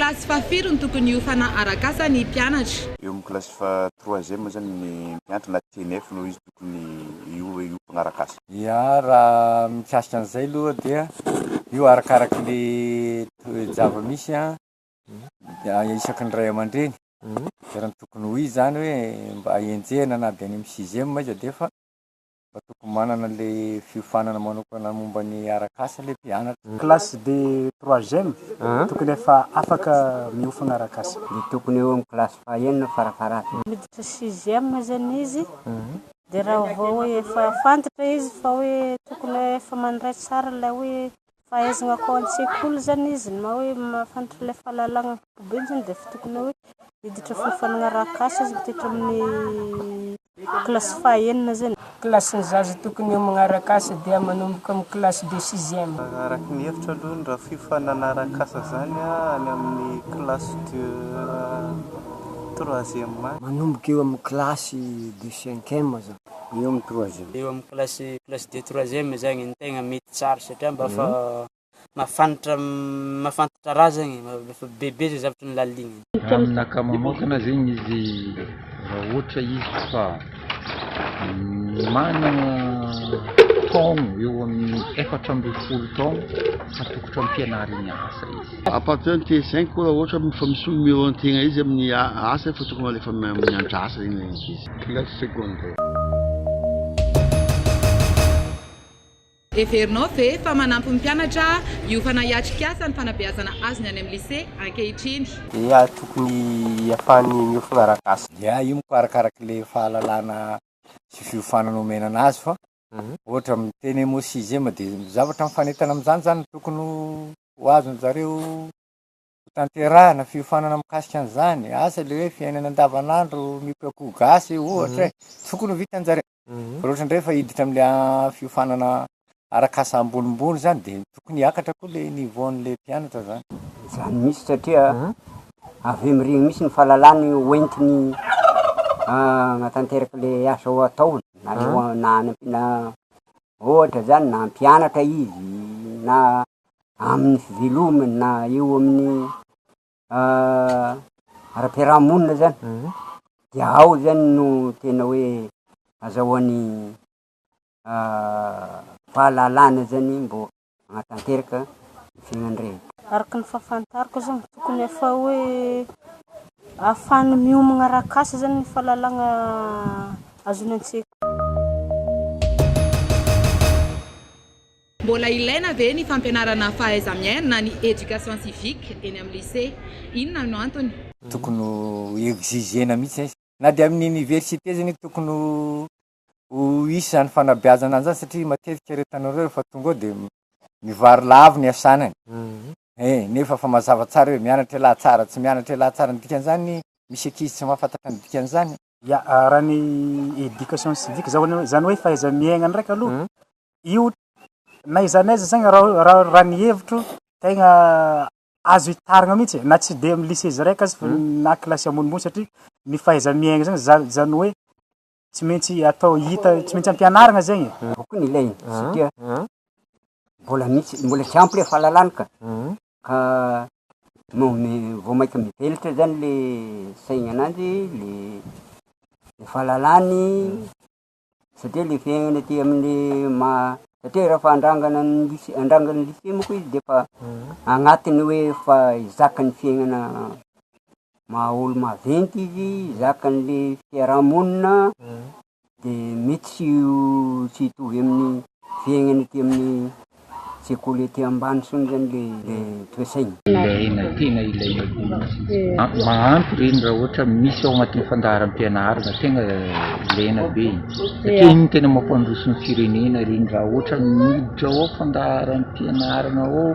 kilasy fahafiry no tokony hiofana arak'asa ny mpianatra. Eo amin'ny kilasy fa 3e zany ny mpianatra na TNF no izy tokony hiofana arak'asa. Ya raha mikasika an'izay aloha dia io arakaraky le zava-misy isaky ny ray aman-dreny. Raha tokony ho izy zany hoe mba enjehana na dia any amin'ny 6e izy dia fa tokony manana le fiofanana manokana momba ny arak'asa le mpianatra. Classe de 3e tokony efa afaka miofana arak'asa. Tokony eo amin'ny classe fahaenina farafarany. Miditra 6e zany izy dia raha vao hoe efa fantatra izy fa hoe tokony efa mandray tsara ilay hoe fahaizana akao an-tsekoly zany izy na hoe mahafantatra ilay fahalalana be zany dia tokony hoe miditra fiofanana arak'asa izy miditra amin'ny classe fahaenina zany. Classe ny zaza tokony homagna arak'asa dia manomboka amin'ny classe de 6e. Araky ny hevitra aloha raha fiofanana arak'asa zany any amin'ny classe de 3e. Manomboka eo amin'ny classe de 5e zany. Eo amin'ny 3e. Eo amin'ny classe de 3e zany ny tegna mety tsara satria mba fa mafantatra raha zany fa bebe zay zavatra ny laligny. Amin'ny ankamamoakana zegny izy raha ohatra izy fa manana taogno eo amin'ny 14 taogno atokatra am-pianarana asa izy. À partir de 5 raha ohatra fa misy numéro an-tegna izy amin'ny asa fa tokony alefa miandry asa igny izy. Classe secondaire. Everinao ve fa manampy ny mpianatra hiofana hiatrik'asa ny fanabeazana azony any amin'ny lycée ankehitriny? Ya tokony ahafahany miofana arak'asa. Ya io moko arakaraky le fahalalana sy fiofanana omenana azy fa ohatra miteny mo 6e dia zavatra mifanetana amin'izany zany tokony ho azony zareo tanterahana fiofanana mikasika an'izany asa le hoe fiainana andavanandro mipako gasy ohatra tokony ho vitan'jareo. Ohatra indray fa hiditra amin'le fiofanana arak'asa ambonimbony zany dia tokony hiakatra koa le niveau an'le mpianatra zany. Zany misy satria avy amin'ireny misy ny fahalalany hoentiny hanatanteraka le asa ho ataony na ohatra zany na mpianatra izy na amin'ny fivelomany na eo amin'ny ara-piarahamonina zany dia ao zany no tena hoe azahoany fahalalana zany mbo hanatanteraka fiainany rehetra. Araka ny fahafantarako zany tokony efa hoe ahafahany miomagna arak'asa zany ny fahalalana azony an-tsekoly. Mbola ilaina ve ny fampianarana fahaiza-miaina na ny éducation civique eny amin'ny lycée? Inona no antony? Tokony ho exigena mihitsy na dia amin'ny université zany tokony ho isy zany fanabeazana an'izany satria matetika rehetanareo rehefa tonga ao dia mivary lavo ny asanany. Nefa fa mazava tsara hoe mianatra lahy tsara tsy mianatra lahy tsara ny dikan'izany misy ankizy tsy mahafantatra ny dikan'izany. Ya raha ny éducation civique zany hoe fahaiza-miaigna ndraiky aloha io naiza naiza zany raha ny hevitro tegna azo hitarina mihitsy na tsy dia amin'ny lycée raiky azy fa na kilasy ambonimbony satria ny fahaiza-miaigna zany zany hoe tsy maintsy atao hita tsy maintsy ampianarana zegny. Tokony ilaina satria mbola tsy ampy le fahalalana ka vao maika mivelatra zany le saigna ananjy le fahalalany satria le fiainana aty amin'ny satria raha fa andrangany lycée moko izy dia fa agnatiny hoe fa izakany fiainana maha-olo maventy izy zakany le fiarahamonina dia mety tsy hitovy amin'ny fiainana aty amin'ny sekoly aty ambany sony zany le toe-saigna. Ilaina tena ilaina mahampy reny raha ohatra misy ao anatin'ny fandaharam-pianarana tegna ilaina be satria igny tena mampandroso ny firenena reny raha ohatra miditra ao fandaharam-pianarana ao.